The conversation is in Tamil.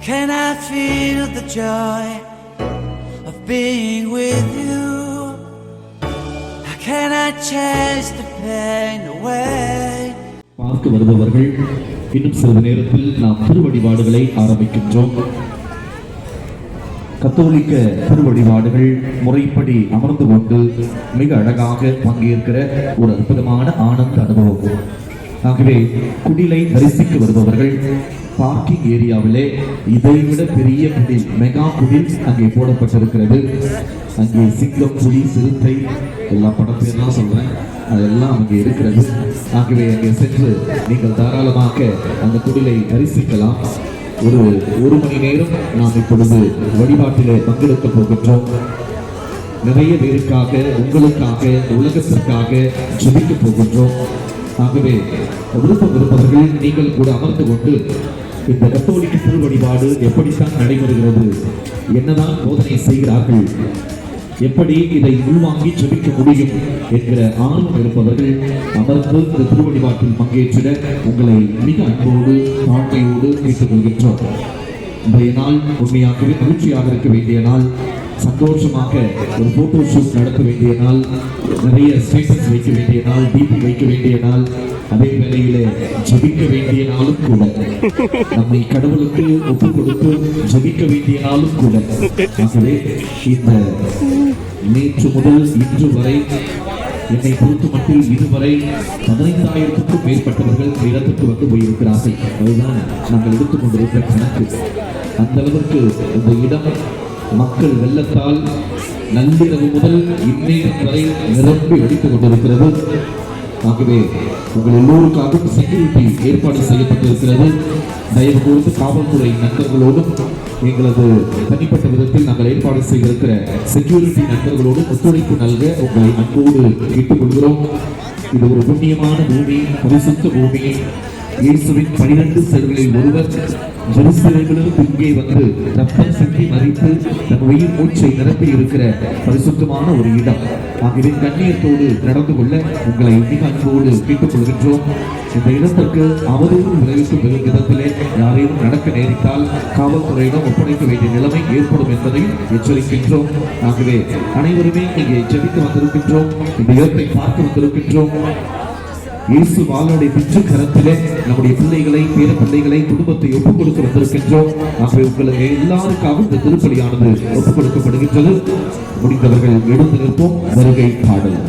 can I feel the joy of being with you? How can I chase the pain away? பார்க்க வருபவர்கள் இன்னும் சிறிது நேரத்தில் நாம் திருவழிபாடுகளை ஆரம்பிக்கின்றோம். கத்தோலிக்க திருவழிபாடுகள் முறைப்படி அமர்ந்து கொண்டு மிக அழகாக பங்கேற்கிற ஒரு அற்புதமான ஆனந்த அனுபவம். ஆகவே குடிலை தரிசிக்க வருபவர்கள் பார்க்கிங் ஏரியாவிலே இதைவிட பெரிய குடில், மெகா குடில் அங்கே போடப்பட்டிருக்கிறது. அங்கே சிங்கம், புலி, சிறுத்தை எல்லா படப்பேர்லாம் சொல்றேன், அதெல்லாம் அங்கே இருக்கிறது. ஆகவே அங்கே சென்று நீங்கள் தாராளமாக அந்த குடிலை தரிசிக்கலாம். ஒரு மணி நேரம் நாம் இப்பொழுது வழிபாட்டிலே பங்கெடுக்க போகின்றோம். நிறைய பேருக்காக, உங்களுக்காக, உலகத்திற்காக ஜெபிக்க போகின்றோம். ஆகவே விருப்பம் இருப்பவர்கள் நீங்கள் கூட அமர்ந்து கொண்டு இந்த கத்தோலிக்க திரு வழிபாடு எப்படித்தான் நடைபெறுகிறது, என்னதான் போதனை செய்கிறார்கள், எப்படி இதை உள்வாங்கி ஜெபிக்க முடியும் என்கிற ஆர்வம் இருப்பவர்கள் அமர்ந்து இந்த திருவழிபாட்டில் பங்கேற்றிட உங்களை மிக அன்போடு தாழ்மையோடு கேட்டுக்கொள்கின்றோம். இன்றைய நாள் உண்மையாகவே மகிழ்ச்சியாக இருக்க வேண்டிய நாள், சந்தோஷமாக ஒரு போட்டோ ஷூட் நடத்த வேண்டிய நாள், நிறைய ஸ்டேட்டஸ் வைக்க வேண்டிய நாள், டிபி வைக்க வேண்டிய நாள், அதே வேளையிலே ஜெபிக்க வேண்டிய நாளும் கூட, நம்மை கடவுளுக்கு ஒப்பு கொடுத்து ஜெபிக்க வேண்டிய நாளும் கூட. ஆகவே இந்த நேற்று முதல் இன்று வரை என்னை பொறுத்த மட்டும் இதுவரை 15,000க்கும் மேற்பட்டவர்கள் இடத்துக்கு வந்து போயிருக்கிறார்கள். அதுதான் நாங்கள் எடுத்துக்கொண்டிருக்கிற கணக்கு. அந்த அளவிற்கு இந்த இடம் மக்கள் வெள்ளத்தால் நள்ளிரவு முதல் இந்நேரம் வரை நிரம்பி வெடித்துக் கொண்டிருக்கிறது. ஆகவே உங்கள் எல்லோருக்காகவும் செக்யூரிட்டி ஏற்பாடு செய்யப்பட்டிருக்கிறது. தயவு கூர்ந்து காவல்துறை நண்பர்களோடும் எங்களது தனிப்பட்ட விதத்தில் நாங்கள் ஏற்பாடு செய்திருக்கிற செக்யூரிட்டி நண்பர்களோடும் ஒத்துழைப்பு நல்க உங்களை அன்போடு கேட்டுக்கொள்கிறோம். இது ஒரு புண்ணியமான பூமி, பரிசுத்த பூமி. இயேசுவின் 12 சீடர்களில் ஒருவர் ஜெருசலேமிலிருந்து இங்கே வந்து ரத்தம் சிந்தி மறித்து தன் உயிர் மூச்சை நிரப்பி இருக்கிற பரிசுத்தமான ஒரு இடம். ஆகவே கண்ணியத்தோடு நடந்து கொள்ள உங்களை மிக அன்போடு கேட்டுக் கொள்கின்றோம். இந்த இடத்திற்கு அவதூறு விளைவிக்கும் விதத்திலே யாரையும் நடக்க நேரிட்டால் காவல்துறையிடம் ஒப்படைக்க வேண்டிய நிலைமை ஏற்படும் என்பதையும் எச்சரிக்கின்றோம். ஆகவே அனைவருமே இங்கே ஜெபிக்க வந்திருக்கின்றோம், இந்த இடத்தை பார்க்க வந்திருக்கின்றோம். இயேசு வாளுடைய பிச்சு கரத்திலே நம்முடைய பிள்ளைகளை, பேர பிள்ளைகளை, குடும்பத்தை ஒப்புக் கொடுக்க வந்திருக்கின்றோம். ஆகவே உங்களுக்கு எல்லாருக்காகவும் இந்த திருப்பலியானது ஒப்புக் கொடுக்கப்படுகின்றது. முடிந்தவர்கள் எழுந்து நிற்போம். வருகை பாடல்.